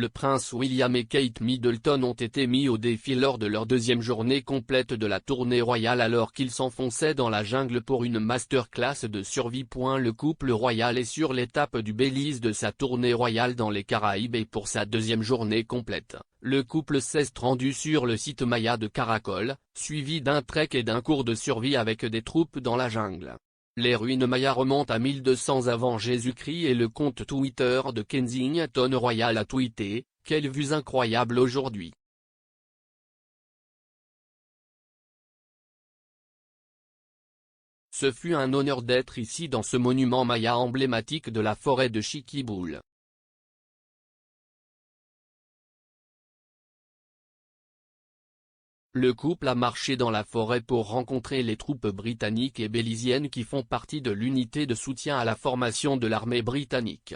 Le prince William et Kate Middleton ont été mis au défi lors de leur deuxième journée complète de la tournée royale alors qu'ils s'enfonçaient dans la jungle pour une masterclass de survie. Le couple royal est sur l'étape du Belize de sa tournée royale dans les Caraïbes et pour sa deuxième journée complète, le couple s'est rendu sur le site Maya de Caracol, suivi d'un trek et d'un cours de survie avec des troupes dans la jungle. Les ruines Maya remontent à 1200 avant Jésus-Christ et le compte Twitter de Kensington Royal a tweeté « Quelles vues incroyables aujourd'hui !» Ce fut un honneur d'être ici dans ce monument Maya emblématique de la forêt de Chiquiboule. Le couple a marché dans la forêt pour rencontrer les troupes britanniques et béliziennes qui font partie de l'unité de soutien à la formation de l'armée britannique.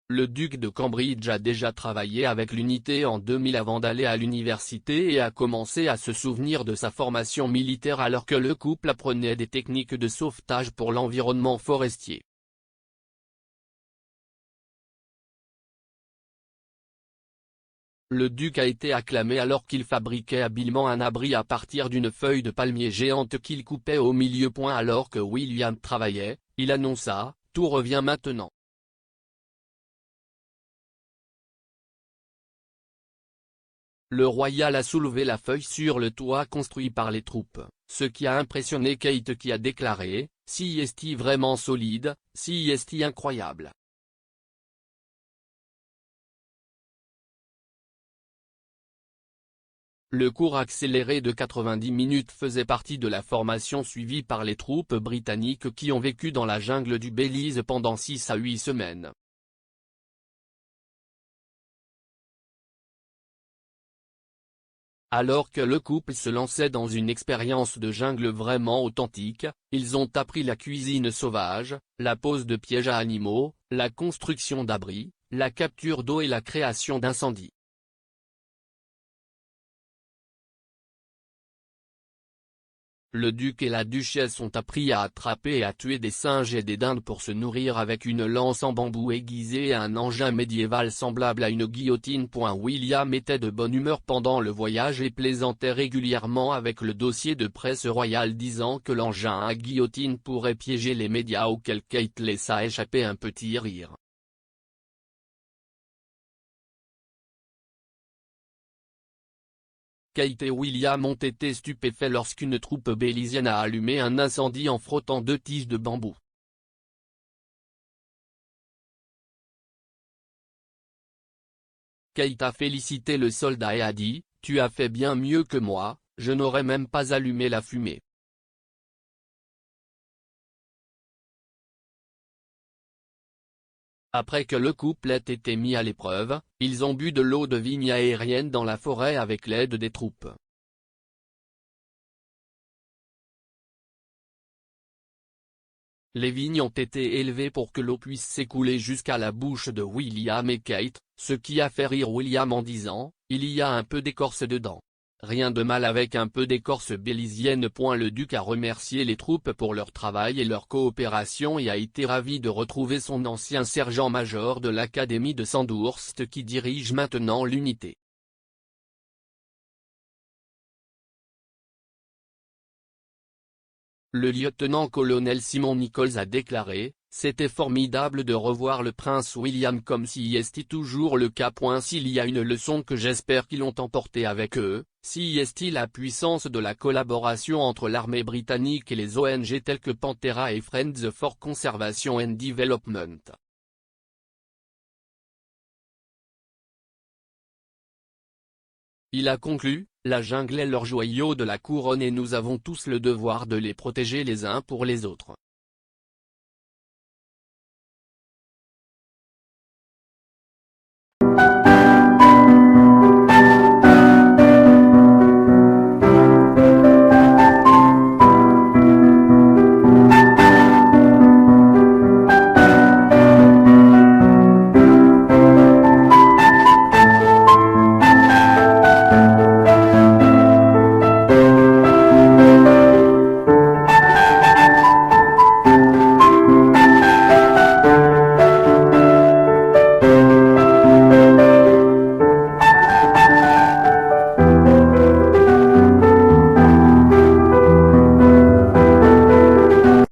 Le duc de Cambridge a déjà travaillé avec l'unité en 2000 avant d'aller à l'université et a commencé à se souvenir de sa formation militaire alors que le couple apprenait des techniques de sauvetage pour l'environnement forestier. Le duc a été acclamé alors qu'il fabriquait habilement un abri à partir d'une feuille de palmier géante qu'il coupait au milieu. Alors que William travaillait, il annonça « Tout revient maintenant ». Le royal a soulevé la feuille sur le toit construit par les troupes, ce qui a impressionné Kate qui a déclaré « Si est-il vraiment solide, si est-il incroyable ». Le cours accéléré de 90 minutes faisait partie de la formation suivie par les troupes britanniques qui ont vécu dans la jungle du Belize pendant 6 à 8 semaines. Alors que le couple se lançait dans une expérience de jungle vraiment authentique, ils ont appris la cuisine sauvage, la pose de pièges à animaux, la construction d'abris, la capture d'eau et la création d'incendies. Le duc et la duchesse ont appris à attraper et à tuer des singes et des dindes pour se nourrir avec une lance en bambou aiguisée et un engin médiéval semblable à une guillotine. William était de bonne humeur pendant le voyage et plaisantait régulièrement avec le dossier de presse royal disant que l'engin à guillotine pourrait piéger les médias auquel Kate laissa échapper un petit rire. Kate et William ont été stupéfaits lorsqu'une troupe bélizienne a allumé un incendie en frottant 2 tiges de bambou. Kate a félicité le soldat et a dit « Tu as fait bien mieux que moi, je n'aurais même pas allumé la fumée ». Après que le couple ait été mis à l'épreuve, ils ont bu de l'eau de vigne aérienne dans la forêt avec l'aide des troupes. Les vignes ont été élevées pour que l'eau puisse s'écouler jusqu'à la bouche de William et Kate, ce qui a fait rire William en disant « Il y a un peu d'écorce dedans. Rien de mal avec un peu d'écorce bélizienne. » Le duc a remercié les troupes pour leur travail et leur coopération et a été ravi de retrouver son ancien sergent-major de l'académie de Sandhurst qui dirige maintenant l'unité. Le lieutenant-colonel Simon Nichols a déclaré « C'était formidable de revoir le prince William comme si est toujours le cas. S'il y a une leçon que j'espère qu'ils ont emportée avec eux, si est la puissance de la collaboration entre l'armée britannique et les ONG telles que Panthera et Friends for Conservation and Development. » Il a conclu, la jungle est leur joyau de la couronne et nous avons tous le devoir de les protéger les uns pour les autres.